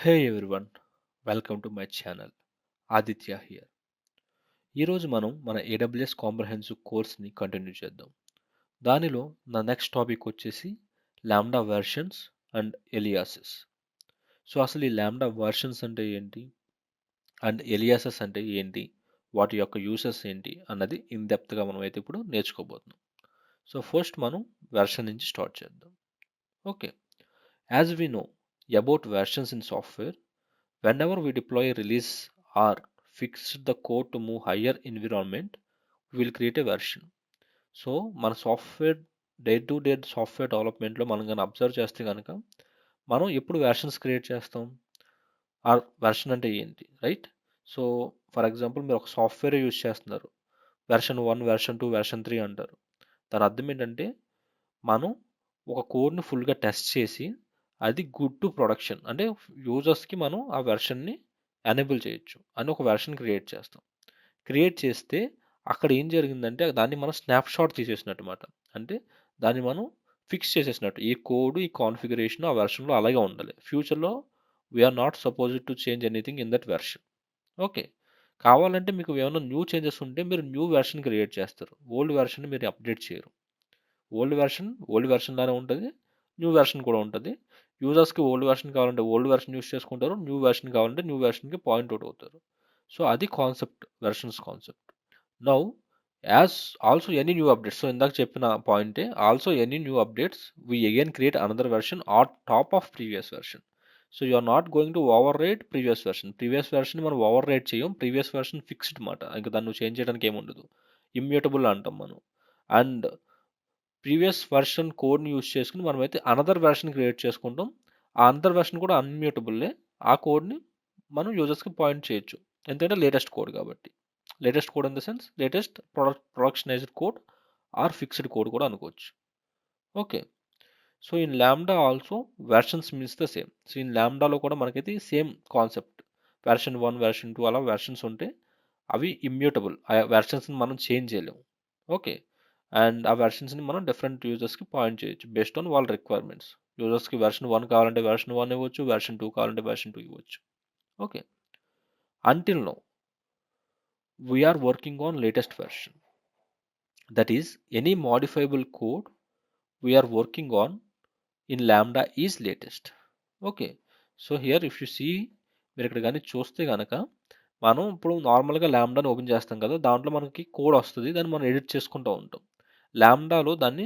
Hey everyone, welcome to my channel. Aditya here. ఈరోజు మనం మన AWS కాంప్రహెన్సివ్ కోర్స్ని కంటిన్యూ చేద్దాం. దానిలో నా నెక్స్ట్ టాపిక్ వచ్చేసి లాంబ్డా వెర్షన్స్ అండ్ ఎలియాసెస్. సో అసలు ఈ లాంబ్డా వెర్షన్స్ అంటే ఏంటి అండ్ ఎలియాసెస్ అంటే ఏంటి, వాటి యొక్క యూసెస్ ఏంటి అన్నది ఇన్ డెప్త్గా మనం అయితే ఇప్పుడు నేర్చుకోబోతున్నాం. సో ఫస్ట్ మనం వెర్షన్ నుంచి స్టార్ట్ చేద్దాం. Okay, as we know about versions in software, whenever we deploy a release or fix the code to move higher environment, we will create a version. So మన software day to day software డెవలప్మెంట్లో మనం కానీ observe చేస్తే కనుక మనం ఎప్పుడు versions create చేస్తాం. ఆ వెర్షన్ అంటే ఏంటి, రైట్? సో ఫర్ ఎగ్జాంపుల్ మీరు ఒక సాఫ్ట్వేర్ యూజ్ చేస్తున్నారు, వెర్షన్ 1, వెర్షన్ 2, వెర్షన్ 3 అంటారు. దాని అర్థం ఏంటంటే మనం ఒక కోడ్ని ఫుల్గా టెస్ట్ చేసి అది గుడ్ టు ప్రొడక్షన్ అంటే యూజర్స్కి మనం ఆ వెర్షన్ని ఎనేబుల్ చేయొచ్చు అని ఒక వెర్షన్ క్రియేట్ చేస్తాం. క్రియేట్ చేస్తే అక్కడ ఏం జరిగిందంటే దాన్ని మనం స్నాప్ షాట్ తీసేసినట్టు మాట. అంటే దాన్ని మనం ఫిక్స్ చేసేసినట్టు ఈ కోడ్ ఈ కాన్ఫిగరేషన్ ఆ వెర్షన్లో అలాగే ఉండాలి. ఫ్యూచర్లో we are not supposed to change anything in that version. Okay, కావాలంటే మీకు ఏమైనా న్యూ చేంజెస్ ఉంటే మీరు న్యూ వెర్షన్ క్రియేట్ చేస్తారు, ఓల్డ్ వెర్షన్ మీరు అప్డేట్ చేయరు. ఓల్డ్ వెర్షన్ లానే ఉంటుంది, న్యూ వెర్షన్ కూడా ఉంటుంది. యూజర్స్కి ఓల్డ్ వెర్షన్ కావాలంటే ఓల్డ్ వెర్షన్ యూస్ చేసుకుంటారు, న్యూ వెర్షన్ కావాలంటే న్యూ వెర్షన్కి పాయింట్ అవుట్ అవుతారు. సో అది concept, versions concept. Now as also any new updates, so ఇందాక చెప్పిన పాయింటే also any new updates we again create another version or top of previous version. So you are not going to overwrite previous version మనం overwrite చేయం. Previous version fixed మాట, ఇంకా దాన్ని change చేయడానికి ఏముండదు, ఇమ్యూటబుల్ అంటాం మనం. And previous version కోడ్ని యూస్ చేసుకుని మనమైతే అనదర్ వెర్షన్ క్రియేట్ చేసుకుంటాం. ఆ అనదర్ వెర్షన్ కూడా అన్మ్యూటబుల్లే. ఆ కోడ్ని మనం యూజర్స్కి పాయింట్ చేయొచ్చు, ఎందుకంటే లేటెస్ట్ కోడ్ కాబట్టి. Latest code in the sense latest productionized code or fixed code కూడా అనుకోవచ్చు. Okay, so in lambda also versions means the same. So in ల్యాండాలో కూడా మనకైతే సేమ్ కాన్సెప్ట్, వెర్షన్ 1, వెర్షన్ 2 అలా వెర్షన్స్ ఉంటే అవి ఇమ్యూటబుల్, ఆ వెర్షన్స్ని మనం చేంజ్ చేయలేము. ఓకే, అండ్ ఆ వెర్షన్స్ని మనం డిఫరెంట్ యూజర్స్కి పాయింట్ చేయొచ్చు బేస్డ్ ఆన్ వాళ్ళ రిక్వైర్మెంట్స్. యూజర్స్కి వెర్షన్ 1 కావాలంటే వెర్షన్ 1 ఇవ్వచ్చు, వెర్షన్ 2 కావాలంటే వెర్షన్ 2 ఇవ్వచ్చు. Okay, until now we're working on latest version, that is any modifiable code we're working on in Lambda is latest. Okay, so here if you see, మీరు ఇక్కడ కానీ చూస్తే కనుక మనం ఇప్పుడు నార్మల్గా లాంబ్డాని ఓపెన్ చేస్తాం కదా, దాంట్లో మనకి కోడ్ వస్తుంది, దాన్ని మనం ఎడిట్ చేసుకుంటూ ఉంటాం. లాంబ్డాలో దాన్ని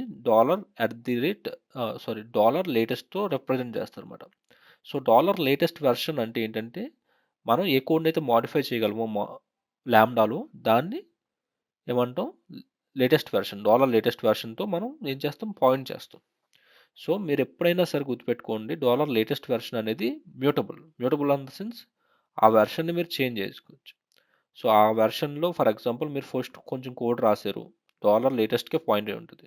డాలర్ లేటెస్ట్తో రిప్రజెంట్ చేస్తారు అనమాట. సో డాలర్ లేటెస్ట్ వెర్షన్ అంటే ఏంటంటే మనం ఏ కోడ్ని అయితే మాడిఫై చేయగలమో లాంబ్డాలో దాన్ని ఏమంటాం, లేటెస్ట్ వెర్షన్, డాలర్ లేటెస్ట్ వెర్షన్తో మనం ఏం చేస్తాం, పాయింట్ చేస్తాం. సో మీరు ఎప్పుడైనా సరే గుర్తుపెట్టుకోండి, డాలర్ లేటెస్ట్ వెర్షన్ అనేది మ్యూటబుల్ ఇన్ ద సెన్స్ ఆ వెర్షన్ని మీరు చేంజ్ చేసుకోవచ్చు. సో ఆ వెర్షన్లో ఫర్ ఎగ్జాంపుల్ మీరు ఫస్ట్ కొంచెం కోడ్ రాశారు, డాలర్ లేటెస్ట్కే పాయింట్ అయి ఉంటుంది,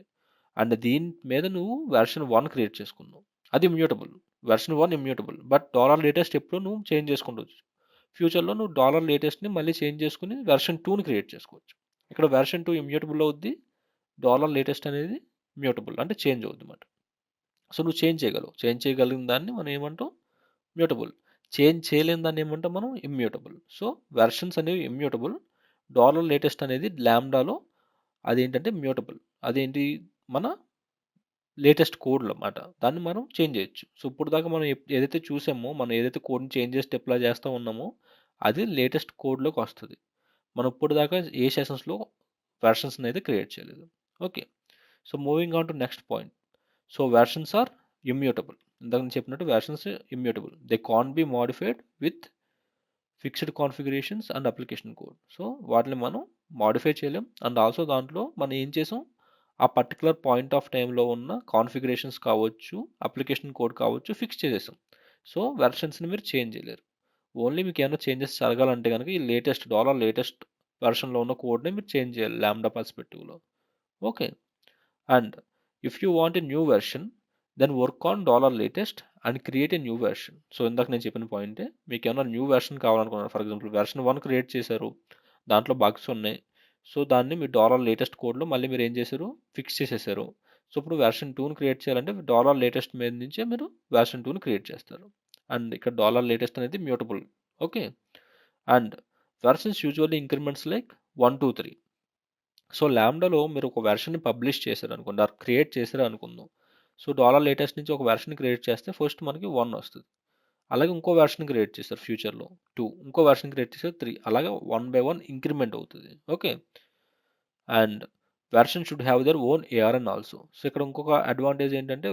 అండ్ దీని మీద నువ్వు వెర్షన్ 1 క్రియేట్ చేసుకున్నావు, అది immutable. Version 1 immutable, but dollar latest ఎప్పుడు నువ్వు చేంజ్ చేసుకుంటవచ్చు. ఫ్యూచర్లో నువ్వు డాలర్ లేటెస్ట్ని మళ్ళీ చేంజ్ చేసుకుని వెర్షన్ 2ని క్రియేట్ చేసుకోవచ్చు. ఇక్కడ వెర్షన్ 2 ఇమ్యూటబుల్ అవుద్ది, డాలర్ లేటెస్ట్ అనేది మ్యూటబుల్ అంటే చేంజ్ అవుద్ది అన్నమాట. సో నువ్వు చేంజ్ చేయగలిగిన దాన్ని మనం ఏమంటాం, మ్యూటబుల్. చేంజ్ చేయలేని దాన్ని ఏమంటాం మనం, ఇమ్యూటబుల్. సో వెర్షన్స్ అనేవి ఇమ్యూటబుల్, డాలర్ లేటెస్ట్ అనేది ల్యాంబ్డాలో అదేంటంటే మ్యూటబుల్. అదేంటి, మన లేటెస్ట్ కోడ్లు అన్నమాట, దాన్ని మనం చేంజ్ చేయొచ్చు. సో ఇప్పుడు దాకా మనం ఏదైతే చూసామో, మనం ఏదైతే కోడ్ని చేంజ్ చేసి డిప్లాయ్ చేస్తూ ఉన్నామో అది లేటెస్ట్ కోడ్లోకి వస్తుంది. మనం ఇప్పుడు దాకా ఏ సెషన్స్లో వెర్షన్స్ని అయితే క్రియేట్ చేయలేదు. Okay, so moving on to next point. So versions are immutable. ఇందాక నేను చెప్పినట్టు versions immutable, they can be modified with fixed configurations and application code. So వాటిని మనం మోడిఫై చేయలేం, అండ్ ఆల్సో దాంట్లో మనం ఏం చేసాం, ఆ పర్టికులర్ పాయింట్ ఆఫ్ టైంలో ఉన్న కాన్ఫిగరేషన్స్ కావచ్చు, అప్లికేషన్ కోడ్ కావచ్చు, ఫిక్స్ చేసేసాం. సో వెర్షన్స్ని మీరు చేంజ్ చేయలేరు. ఓన్లీ మీకు ఏమైనా చేంజెస్ జరగాలంటే కనుక ఈ డాలర్ లేటెస్ట్ వెర్షన్లో ఉన్న కోడ్ని మీరు చేంజ్ చేయాలి లాంబ్డా పర్స్పెక్టివ్లో. Okay, and if you want a new version, then work on dollar latest and create a new version. So ఇందాక నేను చెప్పిన పాయింటే, మీకు ఏమైనా న్యూ వెర్షన్ కావాలనుకున్నారు, ఫర్ ఎగ్జాంపుల్ వెర్షన్ 1 క్రియేట్ చేశారు, దాంట్లో బగ్స్ ఉన్నాయి, సో దాన్ని మీ డాలర్ లేటెస్ట్ కోడ్లో మళ్ళీ మీరు ఏం చేశారు, ఫిక్స్ చేసేసారు. సో ఇప్పుడు వెర్షన్ 2ని క్రియేట్ చేయాలంటే డాలర్ లేటెస్ట్ మీద నుంచే మీరు వెర్షన్ 2ని క్రియేట్ చేస్తారు. అండ్ ఇక్కడ డాలర్ లేటెస్ట్ అనేది mutable. Okay. And versions usually increments like 1 2 3. So లాంబ్డాలో మీరు ఒక వెర్షన్ని పబ్లిష్ చేశారు అనుకోండి, ఆర్ క్రియేట్ చేశారు అనుకుందాం. సో డాలర్ లేటెస్ట్ నుంచి ఒక వెర్షన్ క్రియేట్ చేస్తే ఫస్ట్ మనకి 1 వస్తుంది. అలాగే ఇంకో వెర్షన్ క్రియేట్ చేస్తారు ఫ్యూచర్లో 2, ఇంకో వెర్షన్ క్రియేట్ చేస్తారు 3, అలాగే 1 బై 1 ఇంక్రిమెంట్ అవుతుంది. Okay. And version should have their own ARN also. So ఇక్కడ ఇంకొక అడ్వాంటేజ్ ఏంటంటే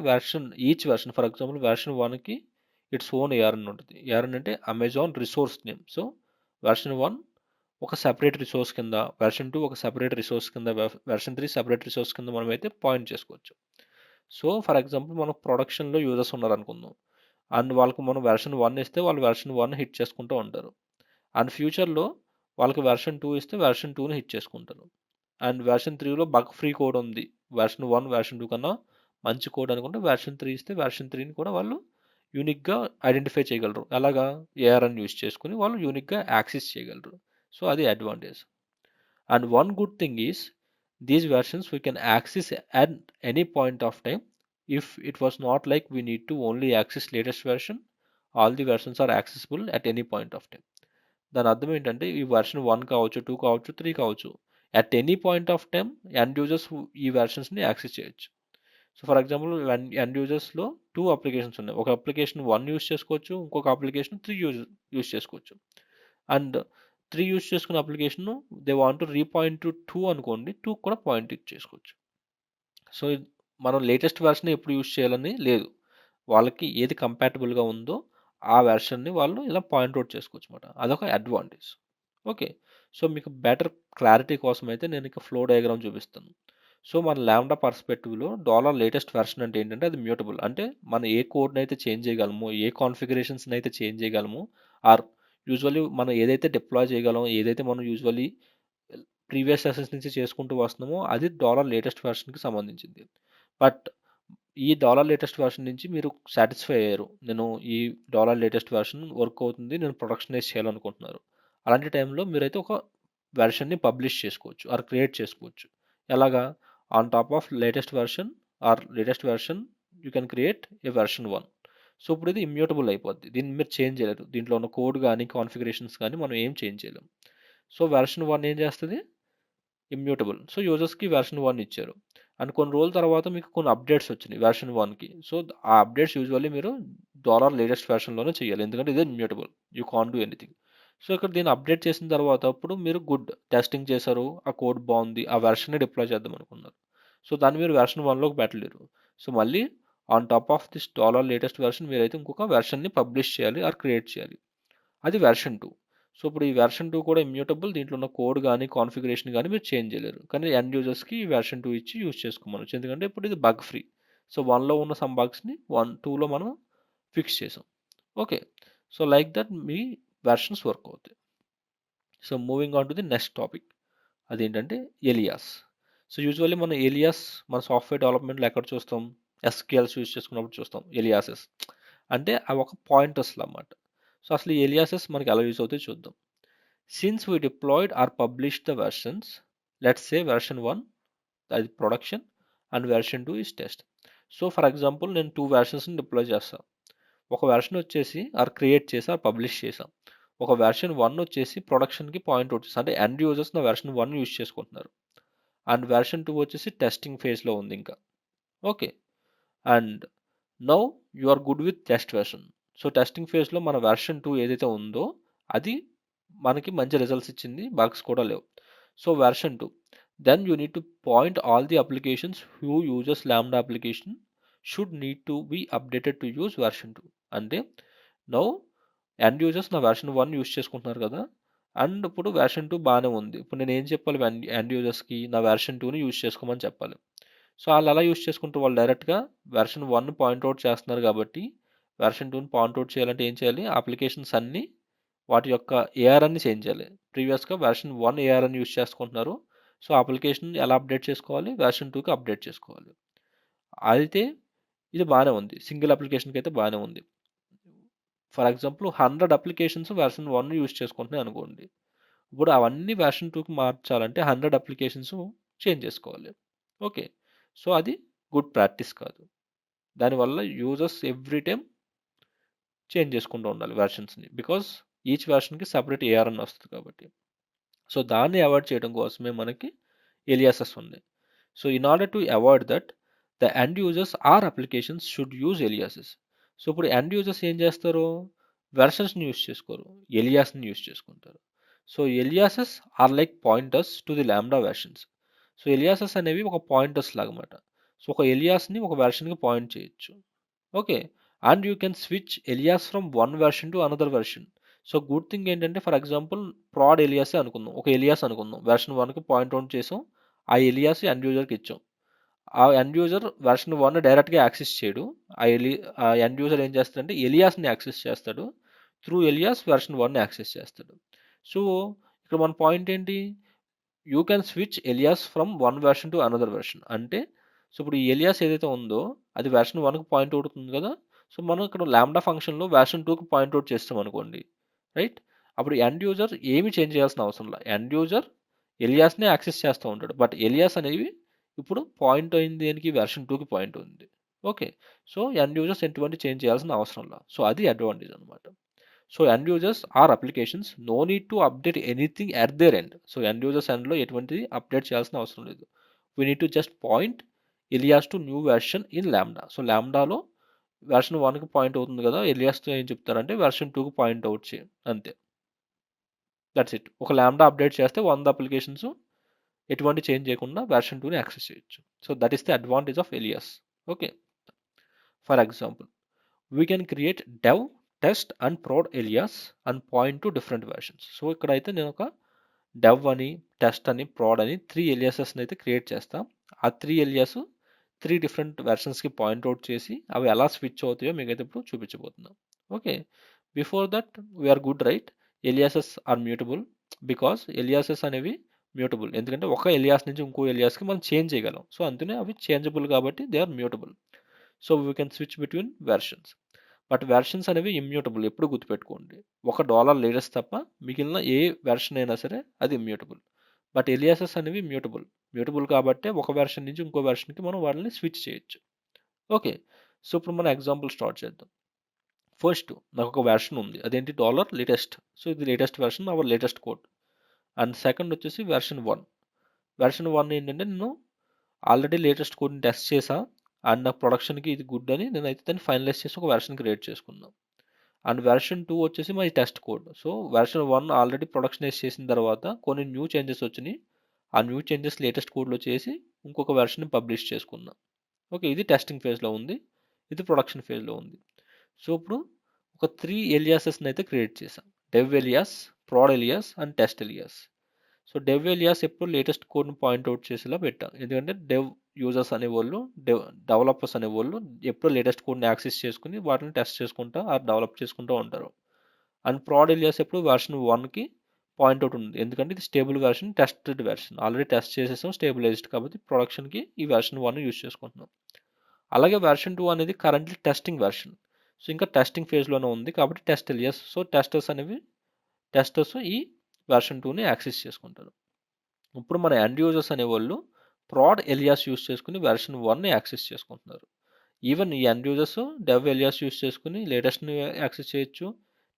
each version, for example version 1కి ఇట్స్ ఓన్ ఏఆర్ఎన్ ఉంటుంది. ఏఆర్ఎన్ అంటే Amazon resource name. So version 1 ఒక సెపరేట్ రిసోర్స్ కింద, వెర్షన్ 2 ఒక సెపరేట్ రిసోర్స్ కింద, వెర్షన్ 3 సెపరేట్ రిసోర్స్ కింద మనం అయితే పాయింట్ చేసుకోవచ్చు. సో ఫర్ ఎగ్జాంపుల్ మనం ప్రొడక్షన్లో యూజర్స్ ఉన్నారు అనుకుందాం, అండ్ వాళ్ళకి మనం వెర్షన్ 1 ఇస్తే వాళ్ళు వెర్షన్ 1 హిట్ చేసుకుంటూ ఉంటారు. అండ్ ఫ్యూచర్లో వాళ్ళకి వెర్షన్ 2 ఇస్తే వెర్షన్ 2ని హిట్ చేసుకుంటారు. అండ్ వెర్షన్ 3లో బగ్ ఫ్రీ కోడ్ ఉంది, వెర్షన్ 1 వెర్షన్ 2 కన్నా మంచి కోడ్ అనుకుంటే వెర్షన్ 3 ఇస్తే వెర్షన్ 3ని కూడా వాళ్ళు యూనిక్గా ఐడెంటిఫై చేయగలరు. అలాగా ఏఆర్ఎన్ యూజ్ చేసుకుని వాళ్ళు యూనిక్గా యాక్సెస్ చేయగలరు. సో అది advantage. And one good thing is these versions we can access at any point of time. If it was not like we need to only access latest version, all the versions are accessible at any point of time. దాని అర్థం ఏంటంటే ఈ version 1 కావచ్చు, 2 కావచ్చు, 3 కావచ్చు, at any point of time end users ఈ వెర్షన్స్ని access చేయొచ్చు. సో ఫర్ ఎగ్జాంపుల్ ఎండ్ యూజర్స్లో 2 అప్లికేషన్స్ ఉన్నాయి. ఒక అప్లికేషన్ 1 యూస్ చేసుకోవచ్చు, ఇంకొక అప్లికేషన్ 3 యూస్ చేసుకోవచ్చు. అండ్ 3 యూస్ చేసుకున్న application they want to repoint to 2 అనుకోండి, 2 కూడా పాయింట్ చేసుకోవచ్చు. సో మనం లేటెస్ట్ వెర్షన్ ఎప్పుడు యూస్ చేయాలని లేదు, వాళ్ళకి ఏది కంపాటబుల్గా ఉందో ఆ వెర్షన్ని వాళ్ళు ఇలా పాయింట్అవుట్ చేసుకోవచ్చు అనమాట. అదొక అడ్వాంటేజ్. ఓకే. సో మీకు బెటర్ క్లారిటీ కోసం అయితే నేను ఇక ఫ్లో డయాగ్రామ్ చూపిస్తాను. సో మన లాంబ్డా పర్స్పెక్టివ్లో డాలర్ లేటెస్ట్ వెర్షన్ అంటే ఏంటంటే అది మ్యూటబుల్. అంటే మనం ఏ కోడ్ని అయితే చేంజ్ చేయగలమో, ఏ కాన్ఫిగరేషన్స్ని అయితే చేంజ్ చేయగలమో, ఆర్ యూజువల్లీ మనం ఏదైతే డిప్లాయ్ చేయగలమో, ఏదైతే మనం యూజువల్లీ ప్రీవియస్ సెషన్స్ నుంచి చేసుకుంటూ వస్తున్నామో అది డాలర్ లేటెస్ట్ వెర్షన్కి సంబంధించింది. బట్ ఈ డాలర్ లేటెస్ట్ వెర్షన్ నుంచి మీరు సాటిస్ఫై అయ్యారు, నేను ఈ డాలర్ లేటెస్ట్ వెర్షన్ వర్క్ అవుతుంది, నేను ప్రొడక్షనైజ్ చేయాలనుకుంటున్నారు. అలాంటి టైంలో మీరైతే ఒక వెర్షన్ని పబ్లిష్ చేసుకోవచ్చు ఆర్ క్రియేట్ చేసుకోవచ్చు. ఎలాగా? On top of latest version or latest version you can create a version 1. So ఇప్పుడు ఇది ఇమ్యూటబుల్ అయిపోద్ది, దీన్ని మీరు చేంజ్ చేయలేరు. దీంట్లో ఉన్న కోడ్ కానీ కాన్ఫిగరేషన్స్ కానీ మనం ఏం చేంజ్ చేయలేము. సో వెర్షన్ 1 ఏం చేస్తుంది? ఇమ్యూటబుల్. సో యూజర్స్కి వెర్షన్ 1 ఇచ్చారు, అండ్ కొన్ని రోజుల తర్వాత మీకు కొన్ని అప్డేట్స్ వచ్చినాయి వెర్షన్ 1కి. సో ఆ అప్డేట్స్ యూజువల్లీ మీరు డాలర్ లేటెస్ట్ వెర్షన్లోనే చేయాలి, ఎందుకంటే ఇదే immutable, you can do anything. So ఇక్కడ దీన్ని అప్డేట్ చేసిన తర్వాత అప్పుడు మీరు గుడ్ టెస్టింగ్ చేశారు, ఆ కోడ్ బాగుంది, ఆ వెర్షన్ని డిప్లాయ్ చేద్దాం అనుకున్నారు. సో దాన్ని మీరు వెర్షన్ 1లోకి పెట్టలేరు. సో మళ్ళీ on top of this dollar latest version మీరైతే ఇంకొక వెర్షన్ని పబ్లిష్ చేయాలి ఆర్ క్రియేట్ చేయాలి, అది వెర్షన్ 2. సో ఇప్పుడు ఈ వెర్షన్ 2 కూడా ఇమ్యూటబుల్, దీంట్లో ఉన్న కోడ్ కానీ కాన్ఫిగరేషన్ కానీ మీరు చేంజ్ చేయలేరు. కానీ ఎండ్ యూజర్స్కి వెర్షన్ 2 ఇచ్చి యూజ్ చేసుకోమనొచ్చు, ఎందుకంటే ఇప్పుడు ఇది బగ్ ఫ్రీ. సో 1లో ఉన్న సమ్ బగ్స్ని 2లో మనం ఫిక్స్ చేసాం. ఓకే. సో లైక్ దట్ మీ వెర్షన్స్ వర్క్ అవుతాయి. So moving on to the next topic, అదేంటంటే ఎలియాస్. సో యూజువల్లీ మనం ఎలియాస్ మన సాఫ్ట్వేర్ డెవలప్మెంట్లో ఎక్కడ చూస్తాం? ఎస్క్యూఎల్స్ యూజ్ చేసుకున్నప్పుడు చూస్తాం ఎలియాసెస్. అంటే అవి ఒక పాయింటర్స్లు అన్నమాట. సో అసలు ఈ ఎలియాసెస్ మనకి ఎలా యూజ్ అవుతాయో చూద్దాం. Since we deployed or published the versions, let's say version 1 that is production and version 2 is test. So for example నేను 2 వెర్షన్స్ని డిప్లాయ్ చేస్తాను. ఒక వెర్షన్ వచ్చేసి ఆర్ క్రియేట్ చేసి ఆర్ పబ్లిష్ చేసాం. ఒక వెర్షన్ 1 వచ్చేసి ప్రొడక్షన్కి పాయింట్ అవుట్ చేస్తాం, అంటే ఎండ్ యూజర్స్ నా వెర్షన్ 1 యూజ్ చేసుకుంటున్నారు. అండ్ వెర్షన్ 2 వచ్చేసి టెస్టింగ్ ఫేజ్లో ఉంది ఇంకా. Okay. And now you are good with test version. So testing ఫేజ్లో మన వెర్షన్ 2 ఏదైతే ఉందో అది మనకి మంచి రిజల్ట్స్ ఇచ్చింది, బగ్స్ కూడా లేవు. So version 2 then you need to point all the applications who uses Lambda application should need to be updated to use version 2. అంటే నౌ ఎండ్ యూజర్స్ నా వెర్షన్ 1 యూజ్ చేసుకుంటున్నారు కదా, అండ్ ఇప్పుడు వెర్షన్ 2 బాగానే ఉంది. ఇప్పుడు నేను ఏం చెప్పాలి ఎండ్ యూజర్స్కి? నా వెర్షన్ 2ని యూజ్ చేసుకోమని చెప్పాలి. సో వాళ్ళు అలా యూజ్ చేసుకుంటూ వాళ్ళు డైరెక్ట్గా వెర్షన్ 1 పాయింట్అవుట్ చేస్తున్నారు కాబట్టి వెర్షన్ 2ని పాయింట్అవుట్ చేయాలంటే ఏం చేయాలి? అప్లికేషన్స్ అన్నీ వాటి యొక్క ఏఆర్ఎన్ని చేంజ్ చేయాలి. ప్రీవియస్గా వెర్షన్ 1 ఏఆర్ఎన్ యూజ్ చేసుకుంటున్నారు. సో అప్లికేషన్ ఎలా అప్డేట్ చేసుకోవాలి? వెర్షన్ 2కి అప్డేట్ చేసుకోవాలి. అయితే ఇది బాగానే ఉంది, సింగిల్ అప్లికేషన్కి అయితే బాగానే ఉంది. For example 100 applications version 1 use చేసుకుంటున్నాయి అనుకోండి. ఇప్పుడు అవన్నీ వెర్షన్ 2కి మార్చాలంటే 100 అప్లికేషన్స్ చేంజ్ చేసుకోవాలి. ఓకే. సో అది గుడ్ ప్రాక్టీస్ కాదు. దానివల్ల యూజర్స్ ఎవ్రీ టైం చేంజ్ చేసుకుంటూ ఉండాలి వెర్షన్స్ని, బికాస్ ఈచ్ వెర్షన్కి సపరేట్ ఏఆర్ అని వస్తుంది కాబట్టి. సో దాన్ని అవాయిడ్ చేయడం కోసమే మనకి ఎలియాసెస్ ఉంది. So in order to avoid that, the end users or applications should use aliases. So ఇప్పుడు ఎండ్ యూజర్స్ ఏం చేస్తారు, వెర్షన్స్ని యూజ్ చేసుకోరు, ఎలియాస్ని యూజ్ చేసుకుంటారు. So aliases are like pointers to the lambda versions. So aliases అనేవి ఒక పాయింటర్స్ లాగమాట. సో ఒక ఎలియాస్ని ఒక వెర్షన్కి పాయింట్ చేయొచ్చు. Okay, and you can switch alias from one version to another version. So good thing ఏంటంటే, ఫర్ ఎగ్జాంపుల్ ప్రాడ్ ఎలియాసే అనుకుందాం, ఒక ఎలియాస్ అనుకుందాం, వెర్షన్ 1కి పాయింట్ అవుట్ చేసాం, ఆ ఎలియాస్ ఎండ్ యూజర్కి ఇచ్చాం. ఆ ఎండ్ యూజర్ వెర్షన్ 1 డైరెక్ట్గా యాక్సెస్ చేయడు. ఆ ఎండ్ యూజర్ ఏం చేస్తాడంటే ఎలియాస్ని యాక్సెస్ చేస్తాడు, త్రూ ఎలియాస్ వెర్షన్ 1ని యాక్సెస్ చేస్తాడు. సో ఇక్కడ మన పాయింట్ ఏంటి, you can switch alias from one version to another version అంటే, సో ఇప్పుడు ఈ ఎలియాస్ ఏదైతే ఉందో అది వెర్షన్ 1కి పాయింట్ అవుతుంది కదా. సో మనం ఇక్కడ లాంబ్డా ఫంక్షన్లో వెర్షన్ 2కి పాయింట్ అవుట్ చేస్తాం అనుకోండి, రైట్. అప్పుడు ఎండ్ యూజర్ ఏమి చేంజ్ చేయాల్సిన అవసరం లేదు, ఎండ్ యూజర్ ఎలియాస్ని యాక్సెస్ చేస్తూ ఉంటాడు, బట్ ఎలియాస్ అనేవి ఇప్పుడు పాయింట్ అయింది దేనికి, వెర్షన్ 2కి పాయింట్ ఉంది. ఓకే, సో ఎండ్ యూజర్స్ ఎటువంటి చేంజ్ చేయాల్సిన అవసరం లేదు. సో అది అడ్వాంటేజ్ అనమాట. So end users or applications no need to update anything at their end. So end users ఎండ్లో ఎటువంటిది అప్డేట్ చేయాల్సిన అవసరం లేదు. We need to just point alias to new version in lambda. So లాంబ్డాలో version 1కి point అవుతుంది కదా, ఎలియాస్తో ఏం చెప్తారంటే వెర్షన్ 2కి పాయింట్ అవుట్ చేయండి, అంతే. That's it. ఒక లాంబ్డా అప్డేట్ చేస్తే 100 అప్లికేషన్స్ ఎటువంటి చేంజ్ చేయకుండా వెర్షన్ 2ని యాక్సెస్ చేయొచ్చు. So that is the advantage of alias. Okay, for example we can create dev, test and prod alias and point to different versions. So ఇక్కడైతే నేను ఒక dev అని, test అని, prod అని 3 aliases అయితే క్రియేట్ చేస్తా. ఆ 3 alias 3 డిఫరెంట్ వెర్షన్స్కి పాయింట్ అవుట్ చేసి అవి ఎలా స్విచ్ అవుతాయో మీకైతే ఇప్పుడు చూపించబోతున్నాం. Okay, before that we're good, right. Aliases are mutable, because aliases అనేవి మ్యూటబుల్, ఎందుకంటే ఒక ఎలియాస్ నుంచి ఇంకో ఎలియాస్కి మనం చేంజ్ చేయగలం. సో అందుకనే అవి చేంజబుల్ కాబట్టి they are mutable. So we can switch between versions. But versions అనేవి ఇమ్యూటబుల్, ఎప్పుడు గుర్తుపెట్టుకోండి. ఒక $లేటెస్ట్ తప్ప మిగిలిన ఏ వెర్షన్ అయినా సరే అది ఇమ్యూటబుల్. బట్ ఎలియాసెస్ అనేవి మ్యూటబుల్ కాబట్టే ఒక వెర్షన్ నుంచి ఇంకో వెర్షన్కి మనం వాళ్ళని స్విచ్ చేయొచ్చు. ఓకే, సో ఇప్పుడు మనం ఎగ్జాంపుల్ స్టార్ట్ చేద్దాం. ఫస్ట్ నాకు ఒక వెర్షన్ ఉంది, అదేంటి $లేటెస్ట్. సో ఇది latest version, hour latest code. And second వచ్చేసి వెర్షన్ 1. వెర్షన్ 1 ఏంటంటే నేను ఆల్రెడీ లేటెస్ట్ కోడ్ని టెస్ట్ చేసా, అండ్ నా ప్రొడక్షన్కి ఇది గుడ్ అని నేనైతే దాన్ని ఫైనలైజ్ చేసి ఒక వెర్షన్ క్రియేట్ చేసుకున్నాను. అండ్ వెర్షన్ 2 వచ్చేసి my test code. So version 1 already productionize చేసిన తర్వాత కొన్ని న్యూ చేంజెస్ వచ్చినాయి, ఆ న్యూ చేంజెస్ లేటెస్ట్ కోడ్లో చేసి ఇంకొక వెర్షన్ పబ్లిష్ చేసుకున్నా. ఓకే, ఇది టెస్టింగ్ ఫేజ్లో ఉంది, ఇది ప్రొడక్షన్ ఫేజ్లో ఉంది. సో ఇప్పుడు ఒక 3 ఎలియాసెస్ని అయితే క్రియేట్ చేశాం, dev alias, proud alias and test alias. So dev alias ఎప్పుడు లేటెస్ట్ కోడ్ని పాయింట్అవుట్ చేసేలా పెట్టాం, ఎందుకంటే డెవ్ యూజర్స్ అనేవాళ్ళు, డెవలపర్స్ అనేవాళ్ళు ఎప్పుడు లేటెస్ట్ కోడ్ని యాక్సెస్ చేసుకుని వాటిని టెస్ట్ చేసుకుంటా డెవలప్ చేసుకుంటూ ఉంటారు. అండ్ ప్రాడ్ ఎలియాస్ ఎప్పుడు వెర్షన్ 1కి పాయింట్అవుట్ ఉంది, ఎందుకంటే ఇది stable version, tested version, already test చేసేసాం, స్టేబులైజ్డ్ కాబట్టి ప్రొడక్షన్కి ఈ వెర్షన్ 1 యూజ్ చేసుకుంటున్నాం. అలాగే వెర్షన్ 2 అనేది కరెంట్లీ టెస్టింగ్ వెర్షన్. సో ఇంకా టెస్టింగ్ ఫేజ్లోనే ఉంది కాబట్టి టెస్ట్ ఎలియాస్. సో టెస్టర్స్ ఈ వెర్షన్ 2ని యాక్సెస్ చేసుకుంటారు. ఇప్పుడు మన ఎండ్ యూజర్స్ అనేవాళ్ళు ప్రాడ్ ఎలియాస్ యూస్ చేసుకుని వెర్షన్ 1ని యాక్సెస్ చేసుకుంటున్నారు. ఈవెన్ ఈ end users dev alias use చేసుకుని లేటెస్ట్ని యాక్సెస్ చేయొచ్చు,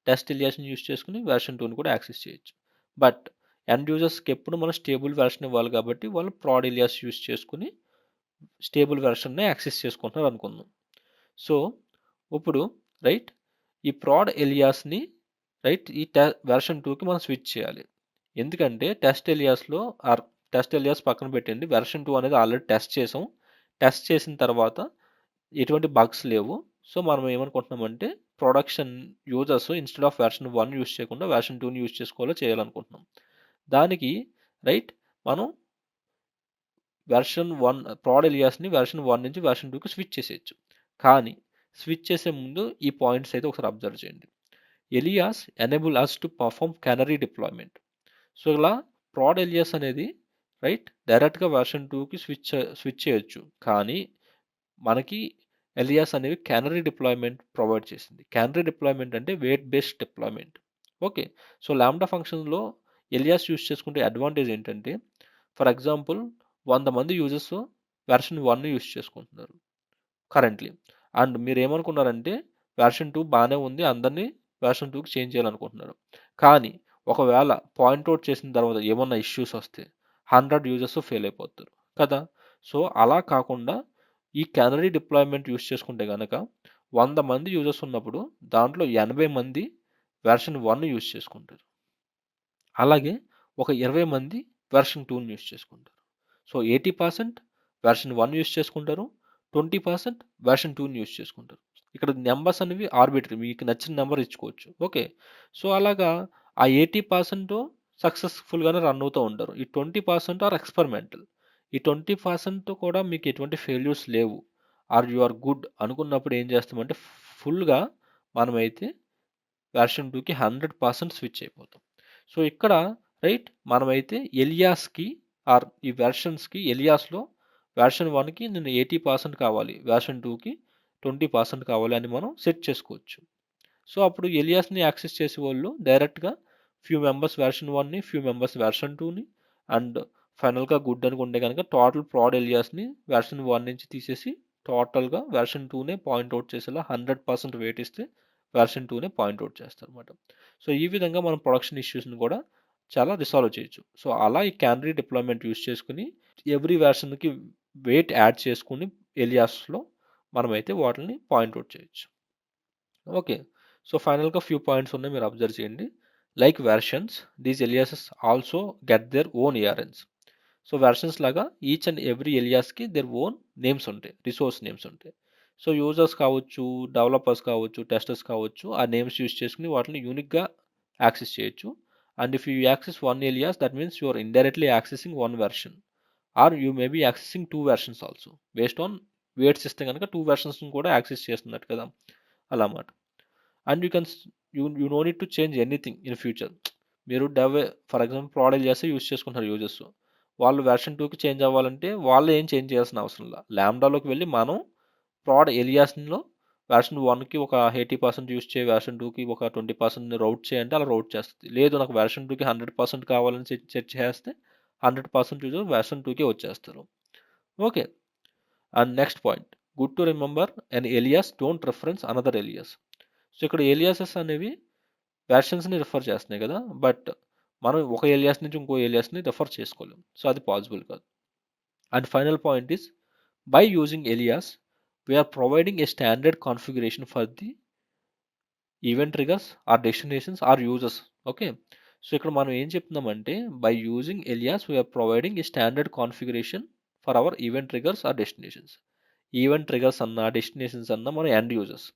టెస్ట్ ఎలియాస్ని యూస్ చేసుకుని వెర్షన్ 2ని కూడా యాక్సెస్ చేయొచ్చు. బట్ ఎండ్ యూజర్స్కి ఎప్పుడు మనం స్టేబుల్ వెర్షన్ ఇవ్వాలి కాబట్టి వాళ్ళు ప్రాడ్ ఎలియాస్ యూస్ చేసుకుని స్టేబుల్ వెర్షన్ని యాక్సెస్ చేసుకుంటున్నారు అనుకుందాం. సో ఇప్పుడు రైట్, ఈ ప్రాడ్ ఎలియాస్ని రైట్ ఈ వెర్షన్ 2కి మనం స్విచ్ చేయాలి. ఎందుకంటే టెస్ట్ ఎలియాస్ పక్కన పెట్టండి, వెర్షన్ 2 అనేది ఆల్రెడీ టెస్ట్ చేసాం. టెస్ట్ చేసిన తర్వాత ఎటువంటి బగ్స్ లేవు. సో మనం ఏమనుకుంటున్నామంటే production users instead of version 1 use చేయకుండా వెర్షన్ 2ని యూస్ చేసుకోవాలో చేయాలనుకుంటున్నాం. దానికి రైట్ మనం వెర్షన్ 1 ప్రాడ్ ఎలియాస్ని వెర్షన్ 1 నుంచి వెర్షన్ 2కి స్విచ్ చేసేయచ్చు. కానీ స్విచ్ చేసే ముందు ఈ పాయింట్స్ అయితే ఒకసారి అబ్జర్వ్ చేయండి. Alias enable us to perform canary deployment. So ఇలా ప్రాడ్ ఎలియాస్ అనేది రైట్ డైరెక్ట్గా వెర్షన్ 2కి స్విచ్ చేయొచ్చు, కానీ మనకి ఎలియాస్ అనేవి క్యానరీ డిప్లాయ్మెంట్ ప్రొవైడ్ చేసింది. క్యానరీ డిప్లాయ్మెంట్ అంటే weight based deployment. Okay, so Lambda ఫంక్షన్లో ఎలియాస్ యూస్ చేసుకుంటే అడ్వాంటేజ్ ఏంటంటే, ఫర్ ఎగ్జాంపుల్ 100 మంది యూజర్స్ వెర్షన్ 1 యూస్ చేసుకుంటున్నారు కరెంట్లీ, అండ్ మీరు ఏమనుకున్నారంటే వెర్షన్ 2 బాగానే ఉంది, అందరినీ వెర్షన్ 2కి చేంజ్ చేయాలనుకుంటున్నారు. కానీ ఒకవేళ పాయింట్అవుట్ చేసిన తర్వాత ఏమన్నా ఇష్యూస్ వస్తే 100 యూజర్స్ ఫెయిల్ అయిపోతారు కదా. సో అలా కాకుండా ఈ క్యానరీ డిప్లాయ్మెంట్ యూస్ చేసుకుంటే కనుక 100 మంది యూజర్స్ ఉన్నప్పుడు దాంట్లో 80 మంది వెర్షన్ 1 యూస్ చేసుకుంటారు, అలాగే ఒక 20 మంది వెర్షన్ 2ని యూస్ చేసుకుంటారు. సో 80% వెర్షన్ 1 యూస్ చేసుకుంటారు, 20% వెర్షన్ 2ని యూస్ చేసుకుంటారు. ఇక్కడ నెంబర్స్ అనేవి ఆర్బిటరీ, మీకు నచ్చిన నెంబర్ ఇచ్చుకోవచ్చు. ఓకే, సో అలాగా ఆ 80% సక్సెస్ఫుల్గానే రన్ అవుతూ ఉంటారు. ఈ 20% ఆర్ ఎక్స్పెరిమెంటల్. ఈ 20% కూడా మీకు ఎటువంటి ఫెయిల్యూర్స్ లేవు, ఆర్ యు ఆర్ గుడ్ అనుకున్నప్పుడు ఏం చేస్తామంటే ఫుల్గా మనమైతే వెర్షన్ 2కి 100% స్విచ్ అయిపోతాం. సో ఇక్కడ రైట్ మనమైతే ఎలియాస్కి ఆర్ ఈ వెర్షన్స్కి ఎలియాస్లో వెర్షన్ 1కి నేను 80% కావాలి, వెర్షన్ 2కి 20% కావాలి అని మనం సెట్ చేసుకోవచ్చు. సో అప్పుడు ఎలియాస్ని యాక్సెస్ చేసే వాళ్ళు డైరెక్ట్గా ఫ్యూ మెంబర్స్ వెర్షన్ 1ని, ఫ్యూ మెంబర్స్ వెర్షన్ 2ని, అండ్ ఫైనల్గా గుడ్ అనుకుంటే కనుక టోటల్ ప్రాడ్ ఎలియాస్ని వెర్షన్ 1 నుంచి తీసేసి టోటల్గా వెర్షన్ 2నే పాయింట్అవుట్ చేసేలా 100% వెయిట్ ఇస్తే వెర్షన్ 2నే పాయింట్అవుట్ చేస్తారు అనమాట. సో ఈ విధంగా మనం ప్రొడక్షన్ ఇష్యూస్ని కూడా చాలా రిసాల్వ్ చేయొచ్చు. సో అలా ఈ క్యానరీ డిప్లాయ్మెంట్ యూస్ చేసుకుని ఎవ్రీ వెర్షన్కి వెయిట్ యాడ్ చేసుకుని ఎలియాస్లో మనమైతే వాటిని పాయింట్అవుట్ చేయొచ్చు. ఓకే, సో ఫైనల్గా ఫ్యూ పాయింట్స్ ఉన్నాయి, మీరు అబ్జర్వ్ చేయండి. Like versions, these aliases also get their own ARNs. So versions లాగా ఈచ్ అండ్ ఎవ్రీ ఎలియాస్కి దేర్ ఓన్ నేమ్స్ ఉంటాయి, రిసోర్స్ నేమ్స్ ఉంటాయి. సో యూజర్స్ కావచ్చు, డెవలపర్స్ కావచ్చు, టెస్టర్స్ కావచ్చు, ఆ నేమ్స్ యూస్ చేసుకుని వాటిని యూనిక్గా యాక్సెస్ చేయొచ్చు. And if you access one alias that means you are indirectly accessing one version, or you may be accessing two versions also. Based on weights ఇస్తే కనుక టూ వెర్షన్స్ని కూడా యాక్సెస్ చేస్తున్నట్టు కదా, అలా అన్నమాట. And you can you know need to change anything in future. మీరు for example product చేస్తే use చేసుకుంటారు యూజర్స్, వాళ్ళు వెర్షన్ 2కి చేంజ్ అవ్వాలంటే వాళ్ళు ఏం చేంజ్ చేయాల్సిన అవసరం లేదు. ల్యాంబ్డాలోకి వెళ్ళి మనం ఎలియాస్లో వెర్షన్ 1కి ఒక 80% యూస్ చేయి, వెర్షన్ 2కి ఒక 20% రౌట్ చేయంటే అలా రౌట్ చేస్తుంది. లేదు నాకు వెర్షన్ 2కి 100% కావాలని సెట్ చేస్తే 100% యూజర్ వెర్షన్ 2కి వచ్చేస్తారు. Okay, and next point, good to remember and alias don't reference another alias. So ఇక్కడ ఎలియాసెస్ అనేవి వెర్షన్స్ని రిఫర్ చేస్తున్నాయి కదా, బట్ మనం ఒక ఎలియాస్ నుంచి ఇంకో ఎలియాస్ని రిఫర్ చేసుకోలేం. సో అది పాసిబుల్ కాదు. And final point is by using alias we are providing a standard configuration for the event triggers or destinations or users. Okay, so ఇక్కడ మనం ఏం చెప్తున్నామంటే by using alias we are providing a standard configuration for our event triggers or destinations. Event triggers అన్నా destinations అన్నా మన end users.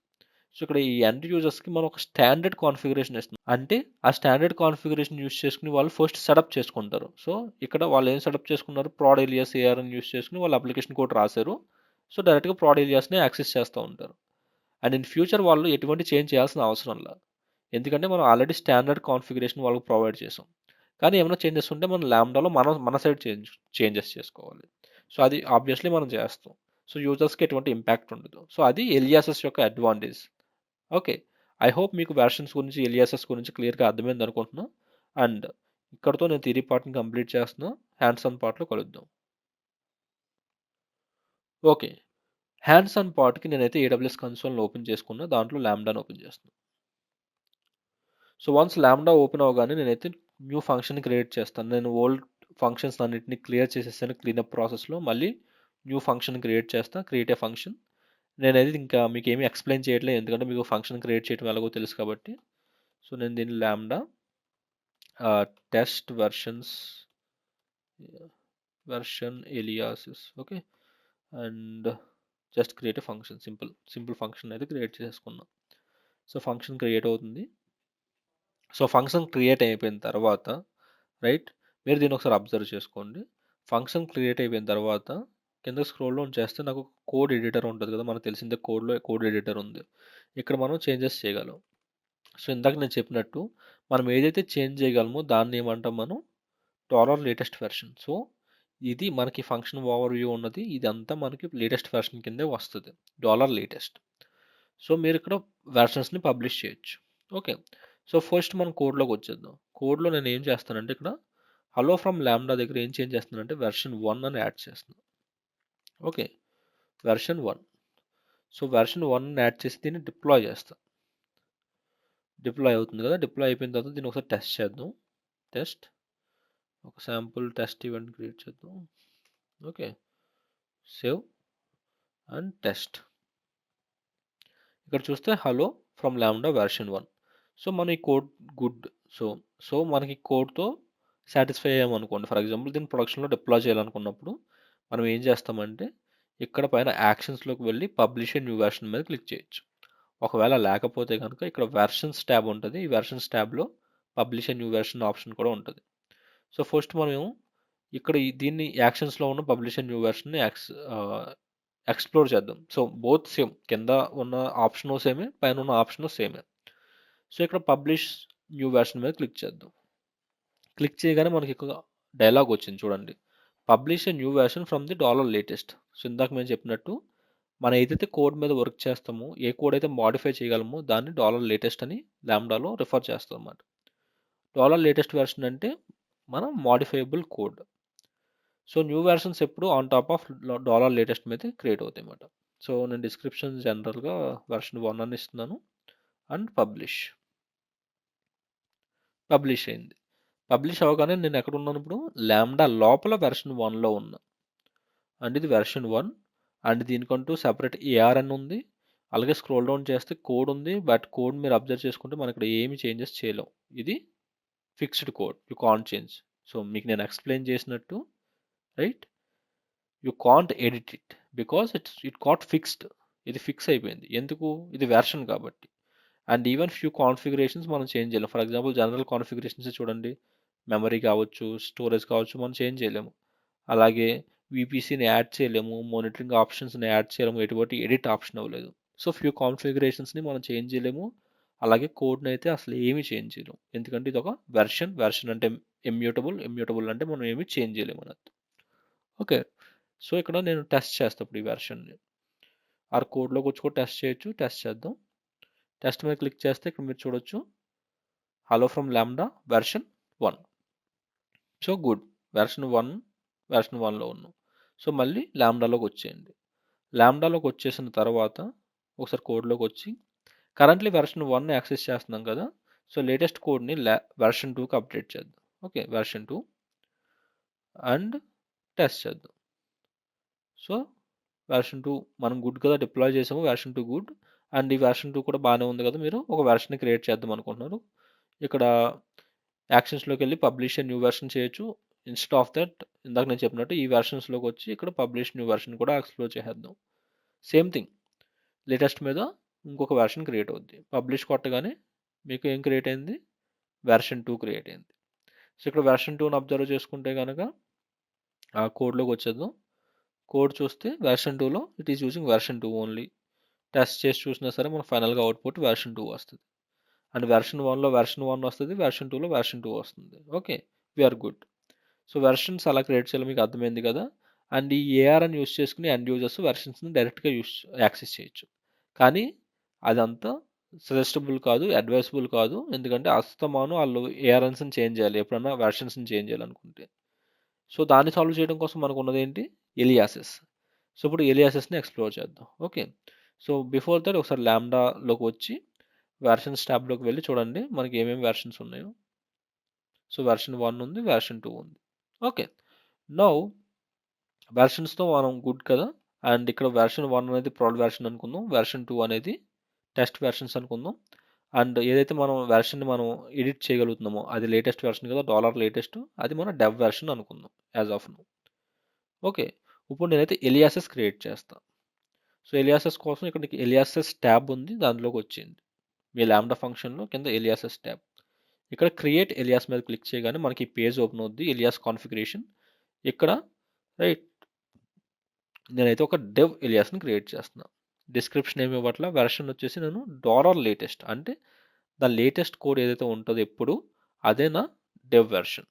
So ఇక్కడ ఈ end యూజర్స్కి మనం ఒక స్టాండర్డ్ కాన్ఫిగరేషన్ ఇస్తున్నాం. అంటే ఆ స్టాండర్డ్ కాన్ఫిగరేషన్ యూస్ చేసుకుని వాళ్ళు ఫస్ట్ సెటప్ చేసుకుంటారు. సో ఇక్కడ వాళ్ళు ఏం సెటప్ చేసుకున్నారు, ప్రాడ్ ఎలియాస్ ఏఆర్ని యూస్ చేసుకుని వాళ్ళు అప్లికేషన్ కోడ్ రాశారు. సో డైరెక్ట్గా ప్రాడ్ ఎలియాస్ని యాక్సెస్ చేస్తూ ఉంటారు. అండ్ ఇన్ ఫ్యూచర్ వాళ్ళు ఎటువంటి చేంజ్ చేయాల్సిన అవసరం లేదు, ఎందుకంటే మనం ఆల్రెడీ స్టాండర్డ్ కాన్ఫిగరేషన్ వాళ్ళకి ప్రొవైడ్ చేసాం. కానీ ఏమైనా చేంజెస్ ఉంటే మనం ల్యాంబ్డాలో మన సైడ్ చేంజెస్ చేసుకోవాలి. సో అది ఆబ్వియస్లీ మనం చేస్తాం. సో యూజర్స్కి ఎటువంటి ఇంపాక్ట్ ఉండదు. సో అది ఎలియాసెస్ యొక్క అడ్వాంటేజ్. ఓకే, ఐ హోప్ మీకు వెర్షన్స్ గురించి, ఎలియాసెస్ గురించి క్లియర్గా అర్థమైంది అనుకుంటున్నా. అండ్ ఇక్కడతో నేను థియరీ పార్ట్ని కంప్లీట్ చేస్తున్నా, హ్యాండ్స్ ఆన్ పార్ట్లో కలుద్దాం. ఓకే, హ్యాండ్స్ ఆన్ పార్ట్కి నేనైతే ఏడబ్ల్యూఎస్ కన్సోల్ని ఓపెన్ చేసుకున్నా, దాంట్లో ల్యాంబ్డాని ఓపెన్ చేస్తున్నాను. సో వన్స్ ల్యాంబ్డా ఓపెన్ అవగానే నేనైతే న్యూ ఫంక్షన్ క్రియేట్ చేస్తాను. నేను ఓల్డ్ ఫంక్షన్స్ అన్నిటిని క్లియర్ చేసేసాను, క్లీనప్ ప్రాసెస్లో మళ్ళీ న్యూ ఫంక్షన్ క్రియేట్ చేస్తాను, క్రియేట్ ఏ ఫంక్షన్. నేనైతే ఇంకా మీకు ఏమీ ఎక్స్ప్లెయిన్ చేయట్లేదు, ఎందుకంటే మీకు ఫంక్షన్ క్రియేట్ చేయడం ఎలాగో తెలుసు కాబట్టి. సో నేను దీన్ని Lambda test version aliases, okay, and just create a function, simple function అయితే క్రియేట్ చేసుకున్నాం. సో ఫంక్షన్ క్రియేట్ అవుతుంది. సో ఫంక్షన్ క్రియేట్ అయిపోయిన తర్వాత రైట్, మీరు దీన్ని ఒకసారి అబ్జర్వ్ చేసుకోండి. ఫంక్షన్ క్రియేట్ అయిపోయిన తర్వాత కింద స్క్రోల్ డౌన్ చేస్తే నాకు కోడ్ ఎడిటర్ ఉంటుంది కదా, మనకు తెలిసిందే కోడ్ ఎడిటర్ ఉంది. ఇక్కడ మనం చేంజెస్ చేయగలం. సో ఇందాక నేను చెప్పినట్టు మనం ఏదైతే చేంజ్ చేయగలమో దాన్ని ఏమంటాం మనం $లేటెస్ట్ వెర్షన్. సో ఇది మనకి ఫంక్షన్ ఓవర్ వ్యూ ఉన్నది, ఇదంతా మనకి లేటెస్ట్ వెర్షన్ కిందే వస్తుంది, $లేటెస్ట్. సో మీరు ఇక్కడ వెర్షన్స్ని పబ్లిష్ చేయొచ్చు. ఓకే, సో ఫస్ట్ మనం కోడ్లోకి వచ్చేద్దాం. కోడ్లో నేను ఏం చేస్తానంటే ఇక్కడ హలో ఫ్రమ్ ల్యాంబ్డా దగ్గర ఏం చేంజ్ చేస్తున్నానంటే వెర్షన్ 1 అని యాడ్ చేస్తున్నాను. Okay, version 1. So version 1 add చేసి దీన్ని డిప్లాయ్ చేస్తా. డిప్లాయ్ అవుతుంది కదా, డిప్లాయ్ అయిపోయిన తర్వాత దీన్ని ఒకసారి టెస్ట్ చేద్దాం. టెస్ట్ ఒక శాంపుల్ టెస్ట్ ఈవెంట్ క్రియేట్ చేద్దాం. Okay, save and test. ఇక్కడ చూస్తే hello from Lambda version 1. So మన ఈ కోడ్ గుడ్. సో మనకి కోడ్తో సాటిస్ఫై అయ్యామనుకోండి. ఫర్ ఎగ్జాంపుల్ దీన్ని ప్రొడక్షన్లో డిప్లాయ్ చేయాలనుకున్నప్పుడు మనం ఏం చేస్తామంటే ఇక్కడ పైన యాక్షన్స్లోకి వెళ్ళి పబ్లిష్ ఏ న్యూ వెర్షన్ మీద క్లిక్ చేయొచ్చు. ఒకవేళ లేకపోతే కనుక ఇక్కడ వెర్షన్స్ ట్యాబ్ ఉంటుంది. ఈ వెర్షన్స్ ట్యాబ్లో publish a new version option కూడా ఉంటుంది. సో ఫస్ట్ మనం ఇక్కడ దీన్ని యాక్షన్స్లో ఉన్న పబ్లిష్ ఏ న్యూ వెర్షన్ని ఎక్స్ప్లోర్ చేద్దాం. సో బోత్ సేమ్, కింద ఉన్న ఆప్షన్ సేమే, పైన ఉన్న ఆప్షన్ సేమే. సో ఇక్కడ పబ్లిష్ న్యూ వెర్షన్ మీద క్లిక్ చేద్దాం. క్లిక్ చేయగానే మనకి ఒక డైలాగ్ వచ్చింది చూడండి, publish a new version from the $latest. So ఇందాక మేము చెప్పినట్టు మనం ఏదైతే కోడ్ మీద వర్క్ చేస్తామో, ఏ కోడ్ అయితే మాడిఫై చేయగలమో దాన్ని $లేటెస్ట్ అని లాంబ్డాలో రిఫర్ చేస్తాం అన్నమాట. $లేటెస్ట్ వెర్షన్ అంటే మన modifiable code. So new versions ఎప్పుడు ఆన్ టాప్ ఆఫ్ $లేటెస్ట్ మీద క్రియేట్ అవుతాయి అన్నమాట. సో నేను డిస్క్రిప్షన్ జనరల్గా వెర్షన్ 1 అని ఇస్తున్నాను అండ్ పబ్లిష్ అయింది. పబ్లిష్ అవ్వగానే నేను ఎక్కడ ఉన్నాను ఇప్పుడు, లాంబ్డా లోపల వెర్షన్ 1లో ఉన్నా. అండ్ ఇది వెర్షన్ 1 అండ్ దీనికంటూ సెపరేట్ ఏఆర్ అని ఉంది. అలాగే స్క్రోల్ డౌన్ చేస్తే కోడ్ ఉంది, బట్ కోడ్ మీరు అబ్జర్వ్ చేసుకుంటే మనం ఇక్కడ ఏమి చేంజెస్ చేయలేం. ఇది fixed code, you can't change. So మీకు నేను ఎక్స్ప్లెయిన్ చేసినట్టు, right, you can't edit it because it got fixed. ఇది ఫిక్స్ అయిపోయింది. ఎందుకు? ఇది వెర్షన్ కాబట్టి. అండ్ ఈవెన్ ఫ్యూ కాన్ఫిగరేషన్స్ మనం చేంజ్ చేయలేము. ఫర్ ఎగ్జాంపుల్ జనరల్ కాన్ఫిగరేషన్స్ చూడండి, మెమరీ కావచ్చు, స్టోరేజ్ కావచ్చు, మనం చేంజ్ చేయలేము. అలాగే విపిసిని యాడ్ చేయలేము, మానిటరింగ్ ఆప్షన్స్ని యాడ్ చేయలేము, ఎటువంటి ఎడిట్ ఆప్షన్ అవ్వలేదు. సో ఫ్యూ కాన్ఫిగరేషన్స్ని మనం చేంజ్ చేయలేము. అలాగే కోడ్ని అయితే అసలు ఏమీ చేంజ్ చేయలేము, ఎందుకంటే ఇది ఒక వెర్షన్ అంటే ఇమ్యూటబుల్ అంటే మనం ఏమీ చేంజ్ చేయలేము అన్నట్టు. ఓకే, సో ఇక్కడ నేను టెస్ట్ చేస్తాను ఇప్పుడు ఈ వెర్షన్ని. ఆ కోడ్లోకి వచ్చి కూడా టెస్ట్ చేయొచ్చు. టెస్ట్ చేద్దాం. టెస్ట్ మీద క్లిక్ చేస్తే ఇక్కడ మీరు చూడొచ్చు hello from Lambda version 1. So good, version 1లో ఉన్నాం. సో మళ్ళీ లాంబ్డాలోకి వచ్చేయండి. లాంబ్డాలోకి వచ్చేసిన తర్వాత ఒకసారి కోడ్లోకి వచ్చి కరెంట్లీ వెర్షన్ 1 యాక్సెస్ చేస్తున్నాం కదా, సో లేటెస్ట్ కోడ్ని వెర్షన్ 2కి అప్డేట్ చేద్దాం. ఓకే, వెర్షన్ 2 అండ్ టెస్ట్ చేద్దాం. సో వెర్షన్ 2 మనం గుడ్ కదా, డిప్లాయ్ చేసాము, వెర్షన్ 2 గుడ్. అండ్ ఈ వెర్షన్ 2 కూడా బాగానే ఉంది కదా, మీరు ఒక వెర్షన్ని క్రియేట్ చేద్దాం అనుకుంటున్నారు. ఇక్కడ యాక్షన్స్లోకి వెళ్ళి పబ్లిష్ న్యూ వెర్షన్ చేయొచ్చు. ఇన్స్టెడ్ ఆఫ్ దట్ ఇందాక నేను చెప్పినట్టు ఈ వెర్షన్స్లోకి వచ్చి ఇక్కడ పబ్లిష్ న్యూ వెర్షన్ కూడా ఎక్స్ప్లోర్ చేసేద్దాం. సేమ్ థింగ్, లేటెస్ట్ మీద ఇంకొక వెర్షన్ క్రియేట్ అవుద్ది. పబ్లిష్ కొట్టగానే మీకు ఏం క్రియేట్ అయింది, వెర్షన్ 2 క్రియేట్ అయింది. సో ఇక్కడ వెర్షన్ 2ని అబ్జర్వ్ చేసుకుంటే కనుక ఆ కోడ్లోకి వచ్చేద్దాం. కోడ్ చూస్తే వెర్షన్ 2లో it is using version 2 only. Test చేసి చూసినా సరే మన ఫైనల్గా అవుట్పుట్ వెర్షన్ 2 వస్తుంది. అండ్ వెర్షన్ 1లో వెర్షన్ 1 వస్తుంది, వెర్షన్ 2లో వెర్షన్ 2 వస్తుంది. Okay, we're good. So versions అలా క్రియేట్ చేయాలి, మీకు అర్థమైంది కదా. అండ్ ఈ ఏఆర్ని యూస్ చేసుకుని ఎండ్ యూజర్స్ వెర్షన్స్ని డైరెక్ట్గా యాక్సెస్ చేయొచ్చు. కానీ అదంతా సజెస్టబుల్ కాదు, అడ్వైజబుల్ కాదు. ఎందుకంటే అస్తమానం వాళ్ళు ఏఆర్ఎన్స్ని చేంజ్ చేయాలి ఎప్పుడన్నా వెర్షన్స్ని చేంజ్ చేయాలనుకుంటే. సో దాన్ని సాల్వ్ చేయడం కోసం మనకు ఉన్నది ఏంటి, ఎలియాసెస్. సో ఇప్పుడు ఎలియాసెస్ని ఎక్స్ప్లోర్ చేద్దాం. ఓకే, సో బిఫోర్ దట్ ఒకసారి లాంబ్డాలోకి వచ్చి వెర్షన్స్ ట్యాబ్లోకి వెళ్ళి చూడండి మనకి ఏమేమి వెర్షన్స్ ఉన్నాయో. సో వెర్షన్ 1 ఉంది, వెర్షన్ 2 ఉంది. ఓకే, నౌ వెర్షన్స్తో మనం గుడ్ కదా. అండ్ ఇక్కడ వెర్షన్ 1 అనేది ప్రొడ్ వెర్షన్ అనుకుందాం, వెర్షన్ 2 అనేది టెస్ట్ వెర్షన్స్ అనుకుందాం. అండ్ ఏదైతే మనం వెర్షన్ని మనం ఎడిట్ చేయగలుగుతున్నామో అది లేటెస్ట్ వెర్షన్ కదా, $లేటెస్ట్, అది మన డెవ్ వెర్షన్ అనుకుందాం యాజ్ ఆఫ్ నౌ. ఓకే, ఇప్పుడు నేనైతే ఎలియాసెస్ క్రియేట్ చేస్తాను. సో ఎలియాసెస్ కోసం ఇక్కడ ఎలియాసెస్ ట్యాబ్ ఉంది, దానిలోకి వచ్చింది. మీ లాంబ్డా ఫంక్షన్లో కింద ఎలియాసెస్ ట్యాబ్, ఇక్కడ క్రియేట్ ఎలియాస్ మీద క్లిక్ చేయగానే మనకి పేజ్ ఓపెన్ అవుద్ది, ఎలియాస్ కాన్ఫిగరేషన్. ఇక్కడ రైట్, నేనైతే ఒక డెవ్ ఎలియాస్ని క్రియేట్ చేస్తున్నాను. డిస్క్రిప్షన్ ఏమి ఇవ్వట్ల, వెర్షన్ వచ్చేసి నేను $లేటెస్ట్ అంటే ద లేటెస్ట్ కోడ్ ఏదైతే ఉంటుందో ఎప్పుడు అదే నా డెవ్ వెర్షన్.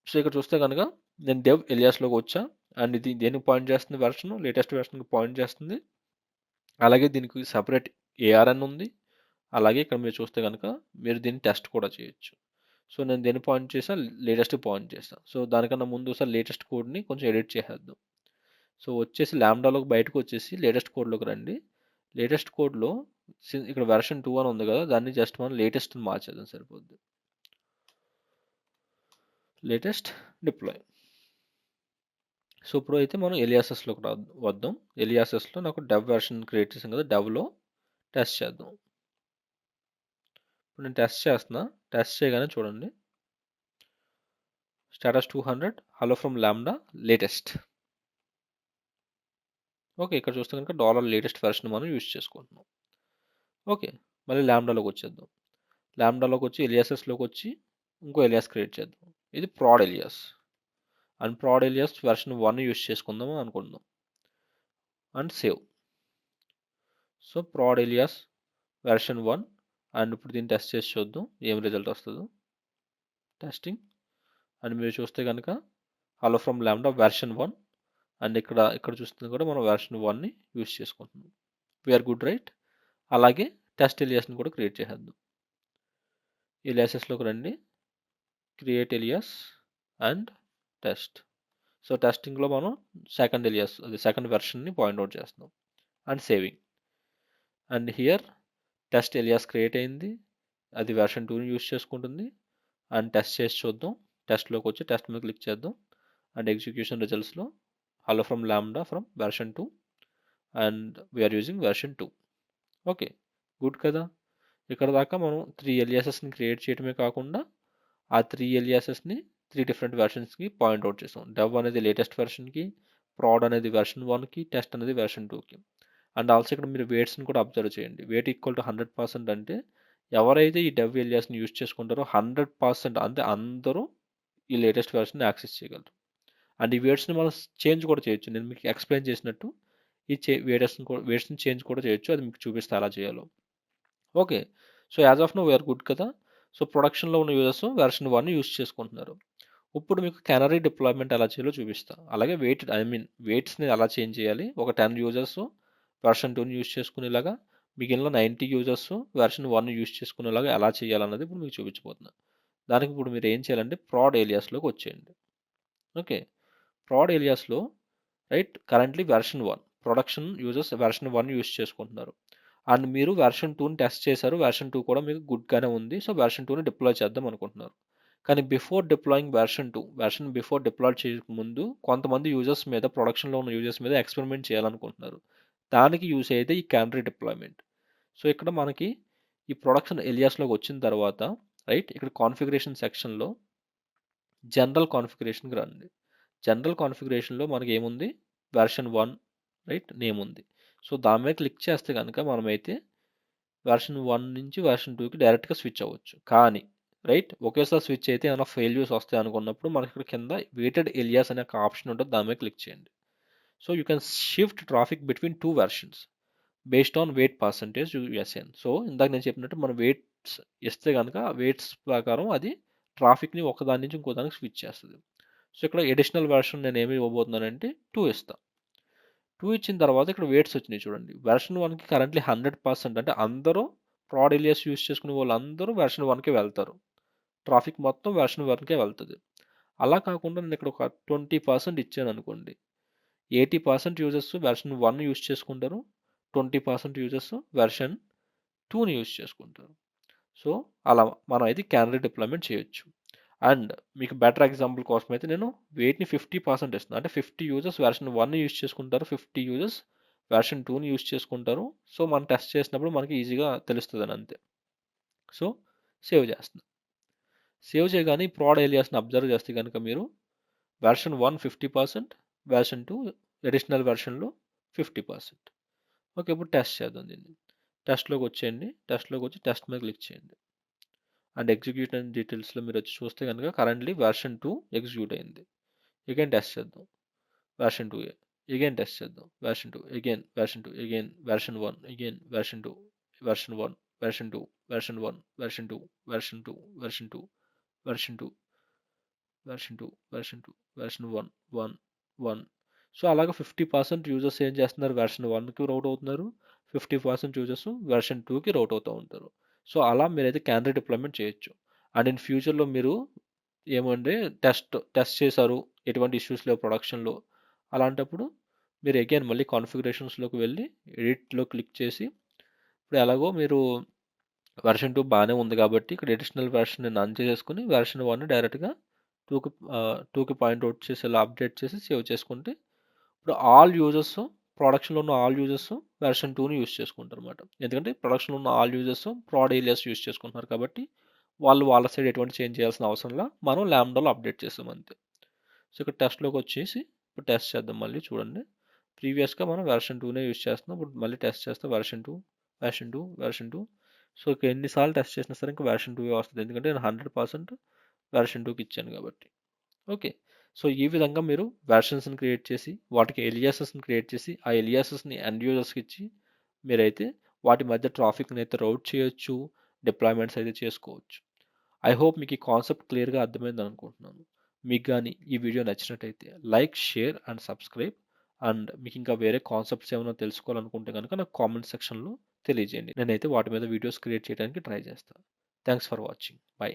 సో ఇక్కడ చూస్తే కనుక నేను డెవ్ ఎలియాస్లోకి వచ్చా. అండ్ ఇది దేనికి పాయింట్ చేస్తుంది, వెర్షన్ లేటెస్ట్ వెర్షన్కి పాయింట్ చేస్తుంది. అలాగే దీనికి సపరేట్ ఏఆర్ఎన్ ఉంది. అలాగే ఇక్కడ మీరు చూస్తే కనుక మీరు దీన్ని టెస్ట్ కూడా చేయొచ్చు. సో నేను దేన్ని పాయింట్ చేసా, లేటెస్ట్ పాయింట్ చేస్తాను. సో దానికన్నా ముందు ఒకసారి లేటెస్ట్ కోడ్ని కొంచెం ఎడిట్ చేసేద్దాం. సో వచ్చేసి లాంబ్డాలోకి బయటకు వచ్చేసి లేటెస్ట్ కోడ్లోకి రండి. లేటెస్ట్ కోడ్లో ఇక్కడ వెర్షన్ 2 అని ఉంది కదా, దాన్ని జస్ట్ మనం లేటెస్ట్ మార్చేద్దాం సరిపోద్ది. Latest deploy. సో ఇప్పుడు అయితే మనం ఎలియాసెస్లోకి వద్దాం. ఎలియాసెస్లో నాకు డెవ్ వెర్షన్ క్రియేట్ చేసాం కదా, డెవ్లో టెస్ట్ చేద్దాం. ఇప్పుడు నేను టెస్ట్ చేస్తున్నా. టెస్ట్ చేయగానే చూడండి, status 200 hello from lambda latest. Okay, ఇక్కడ చూస్తే కనుక $లేటెస్ట్ వెర్షన్ మనం యూజ్ చేసుకుంటున్నాం. ఓకే, మళ్ళీ లాంబ్డాలోకి వచ్చేద్దాం. లాంబ్డాలోకి వచ్చి ఎలియాసెస్లోకి వచ్చి ఇంకో ఎలియాస్ క్రియేట్ చేద్దాం. ఇది proud alias. And proud alias version 1 use చేసుకుందాం అనుకుందాం. And save. So proud alias version 1. And ఇప్పుడు దీన్ని టెస్ట్ చేసి చూద్దాం ఏం రిజల్ట్ వస్తుందో. టెస్టింగ్. అండ్ మీరు చూస్తే కనుక hello from Lambda version 1. And ఇక్కడ చూస్తుంది కూడా మనం వెర్షన్ 1ని యూజ్ చేసుకుంటున్నాం. We are good right. అలాగే టెస్ట్ ఎలియాస్ని కూడా క్రియేట్ చేసేద్దాం. ఎలియాసెస్లోకి రండి, create alias and test. So టెస్టింగ్లో మనం సెకండ్ ఎలియాస్, అది సెకండ్ వెర్షన్ని పాయింట్అవుట్ చేస్తున్నాం. And saving. And here test alias create అయింది, అది వెర్షన్ 2ని యూజ్ చేసుకుంటుంది. అండ్ టెస్ట్ చేసి చూద్దాం. టెస్ట్లోకి వచ్చి టెస్ట్ మీద క్లిక్ చేద్దాం. అండ్ ఎగ్జిక్యూషన్ రిజల్ట్స్లో hello from Lambda from version 2 and we are using version 2. Okay, good కదా. ఇక్కడ దాకా మనం 3 ఎలియాసెస్ని క్రియేట్ చేయడమే కాకుండా ఆ 3 ఎలియాసెస్ని 3 డిఫరెంట్ వెర్షన్స్కి పాయింట్అవుట్ చేసాం. డెవ్ అనేది లేటెస్ట్ వెర్షన్కి, ప్రాడ్ అనేది వెర్షన్ 1కి, టెస్ట్ అనేది వెర్షన్ 2కి. అండ్ ఆల్సో ఇక్కడ మీరు వెయిట్స్ని కూడా అబ్జర్వ్ చేయండి. వెయిట్ ఈక్వల్ టు 100% అంటే ఎవరైతే ఈ డెవ్ ఎలియాస్ని యూజ్ చేసుకుంటారో 100% అంటే అందరూ ఈ లేటెస్ట్ వెర్షన్ని యాక్సెస్ చేయగలరు. అండ్ ఈ వెయిట్స్ని మనం చేంజ్ కూడా చేయొచ్చు. నేను మీకు ఎక్స్ప్లెయిన్ చేసినట్టు ఈ వెయిట్స్ని చేంజ్ కూడా చేయొచ్చు. అది మీకు చూపిస్తే ఎలా చేయాలో. Okay, so as of now we're good కదా. సో ప్రొడక్షన్లో ఉన్న యూజర్స్ వెర్షన్ 1 యూజ్ చేసుకుంటున్నారు. ఇప్పుడు మీకు కెనరీ డిప్లాయ్మెంట్ ఎలా చేయాలో చూపిస్తా. అలాగే వెయిట్స్ని ఎలా చేంజ్ చేయాలి. ఒక 10 యూజర్స్ వెర్షన్ 2ని యూజ్ చేసుకునేలాగా, మిగిలిన 90 యూజర్స్ వెర్షన్ 1 యూజ్ చేసుకునేలాగా ఎలా చేయాలన్నది ఇప్పుడు మీకు చూపించబోతున్నా. దానికి ఇప్పుడు మీరు ఏం చేయాలంటే ప్రాడ్ ఏలియాస్లోకి వచ్చేయండి. ఓకే, ప్రాడ్ ఏలియాస్లో right currently version 1 production users version 1 use చేసుకుంటున్నారు. అండ్ మీరు వెర్షన్ 2ని టెస్ట్ చేశారు, వెర్షన్ 2 కూడా మీకు గుడ్గానే ఉంది. సో వెర్షన్ 2ని డిప్లాయ్ చేద్దాం అనుకుంటున్నారు. కానీ before deploying version before deploy చేయకముందు కొంతమంది యూజర్స్ మీద, ప్రొడక్షన్లో ఉన్న యూజర్స్ మీద ఎక్స్పెరిమెంట్ చేయాలనుకుంటున్నారు. దానికి యూజ్ అయ్యేది ఈ క్యానరీ డిప్లాయ్మెంట్. సో ఇక్కడ మనకి ఈ ప్రొడక్షన్ ఎలియాస్లోకి వచ్చిన తర్వాత రైట్ ఇక్కడ కాన్ఫిగరేషన్ సెక్షన్లో జనరల్ కాన్ఫిగరేషన్కి రండి. జనరల్ కాన్ఫిగరేషన్లో మనకి ఏముంది, వెర్షన్ 1 రైట్ నేమ్ ఉంది. సో దాని మీద క్లిక్ చేస్తే కనుక మనమైతే వెర్షన్ 1 నుంచి వెర్షన్ 2కి డైరెక్ట్గా స్విచ్ అవ్వచ్చు. కానీ రైట్ ఒకేసారి స్విచ్ అయితే ఏమైనా ఫెయిల్యూర్స్ వస్తాయి అనుకున్నప్పుడు మనకి ఇక్కడ కింద వెయిటెడ్ ఎలియాస్ అనే ఒక ఆప్షన్ ఉంటుంది, దాని మీద క్లిక్ చేయండి. So you can shift traffic between 2 versions based on weight percentage USN. So ఇందాక నేను చెప్పినట్టు మన వెయిట్స్ ఇస్తే కనుక వెయిట్స్ ప్రకారం అది ట్రాఫిక్ని ఒకదాని నుంచి ఇంకో దానికి స్విచ్ చేస్తుంది. సో ఇక్కడ ఎడిషనల్ వెర్షన్ నేను ఏమి ఇవ్వబోతున్నానంటే 2 ఇస్తాను. 2 ఇచ్చిన తర్వాత ఇక్కడ వెయిట్స్ వచ్చినాయి చూడండి. వెర్షన్ 1కి కరెంట్లీ 100% అంటే అందరూ ప్రాడ్ ఎలియాస్ యూజ్ చేసుకునే వాళ్ళందరూ వెర్షన్ 1కి వెళ్తారు. ట్రాఫిక్ మొత్తం వెర్షన్ 1కే వెళ్తుంది. అలా కాకుండా నేను ఇక్కడ ఒక 20% ఇచ్చాను అనుకోండి. 80% యూజర్స్ వెర్షన్ 1 యూజ్ చేసుకుంటారు, 20% యూజర్స్ వెర్షన్ 2ని యూజ్ చేసుకుంటారు. సో అలా మనం అయితే క్యానరీ డిప్లాయ్మెంట్ చేయొచ్చు. అండ్ మీకు బెటర్ ఎగ్జాంపుల్ కోసం అయితే నేను వెయిట్ని 50% ఇస్తున్నాను. అంటే 50 యూజర్స్ వెర్షన్ 1 యూజ్ చేసుకుంటారు, 50 యూజర్స్ వెర్షన్ 2ని యూజ్ చేసుకుంటారు. సో మనం టెస్ట్ చేసినప్పుడు మనకి ఈజీగా తెలుస్తుంది అని అంతే. సో సేవ్ చేస్తున్నాం. సేవ్ చేయగానే ప్రాడ్ ఏలియాస్ని అబ్జర్వ్ చేస్తే కనుక మీరు వెర్షన్ 1 50%, వెర్షన్ 2 అడిషనల్ వెర్షన్లో 50%. ఓకే, ఇప్పుడు టెస్ట్ చేద్దాం దీన్ని. టెస్ట్లోకి వచ్చేయండి. టెస్ట్లోకి వచ్చి టెస్ట్ మీద క్లిక్ చేయండి. అండ్ ఎగ్జిక్యూట్ అండ్ డీటెయిల్స్లో మీరు వచ్చి చూస్తే కనుక కరెంట్లీ వెర్షన్ 2 ఎగ్జిక్యూట్ అయింది. అగైన్ టెస్ట్ చేద్దాం. వెర్షన్ 2 అగైన్ టెస్ట్ చేద్దాం. Version 2 again, version 2 again, version 1 again, version 2, version 1, version 2, version 1, version 2, version 2, version 2, version 2, version 2, version 2, version 1, 1, 1. So అలాగే 50% యూజర్స్ ఏం చేస్తున్నారు, వెర్షన్ 1కి రౌట్ అవుతున్నారు, 50% యూజర్స్ వెర్షన్ 2కి రౌట్ అవుతూ ఉంటారు. సో అలా మీరైతే క్యానరీ డిప్లాయ్మెంట్ చేయొచ్చు. అండ్ ఇన్ ఫ్యూచర్లో మీరు ఏమంటే టెస్ట్ చేశారు, ఎటువంటి ఇష్యూస్ లేవు ప్రొడక్షన్లో, అలాంటప్పుడు మీరు అగైన్ మళ్ళీ కాన్ఫిగరేషన్స్లోకి వెళ్ళి ఎడిట్లో క్లిక్ చేసి ఇప్పుడు ఎలాగో మీరు వెర్షన్ 2 బాగానే ఉంది కాబట్టి ఇక్కడ అడిషనల్ వెర్షన్ నేను ఆన్ చేసేసుకుని వెర్షన్ 1 డైరెక్ట్గా 2కి పాయింట్ అవుట్ చేసి ఇలా అప్డేట్ చేసి సేవ్ చేసుకుంటే ఇప్పుడు ఆల్ యూజర్స్ ప్రొడక్షన్లో ఉన్న ఆల్ యూజర్స్ వెర్షన్ 2ని యూస్ చేసుకుంటారు అనమాట. ఎందుకంటే ప్రొడక్షన్లో ఉన్న all users proud alias use చేసుకుంటున్నారు కాబట్టి వాళ్ళు వాళ్ళ సైడ్ ఎటువంటి చేంజ్ చేయాల్సిన అవసరంలా మనం ల్యాంబ్డాలో అప్డేట్ చేస్తాం అంతే. సో ఇక్కడ టెస్ట్లోకి వచ్చేసి ఇప్పుడు టెస్ట్ చేద్దాం మళ్ళీ చూడండి. ప్రీవియస్గా మనం వెర్షన్ 2నే యూస్ చేస్తున్నాం. ఇప్పుడు మళ్ళీ టెస్ట్ చేస్తే వెర్షన్ 2. సో ఇక ఎన్నిసార్లు టెస్ట్ చేసినా సరే ఇంకా వెర్షన్ 2 వస్తుంది. ఎందుకంటే నేను 100% వెర్షన్ 2కి ఇచ్చాను కాబట్టి. ఓకే. సో ఈ విధంగా మీరు వెర్షన్స్ని క్రియేట్ చేసి వాటికి ఎలియాసెస్ని క్రియేట్ చేసి ఆ ఎలియాసెస్ని ఎండ్ యూజర్స్కి ఇచ్చి మీరైతే వాటి మధ్య ట్రాఫిక్ని అయితే రౌట్ చేయొచ్చు, డిప్లాయ్మెంట్స్ అయితే చేసుకోవచ్చు. ఐ హోప్ మీకు ఈ కాన్సెప్ట్ క్లియర్గా అర్థమైంది అనుకుంటున్నాను. మీకు కానీ ఈ వీడియో నచ్చినట్టయితే like, share and subscribe. And మీకు ఇంకా వేరే కాన్సెప్ట్స్ ఏమైనా తెలుసుకోవాలనుకుంటే కనుక నాకు కామెంట్ సెక్షన్లో తెలియజేయండి. నేనైతే వాటి మీద వీడియోస్ క్రియేట్ చేయడానికి ట్రై చేస్తాను. Thanks for watching. బై.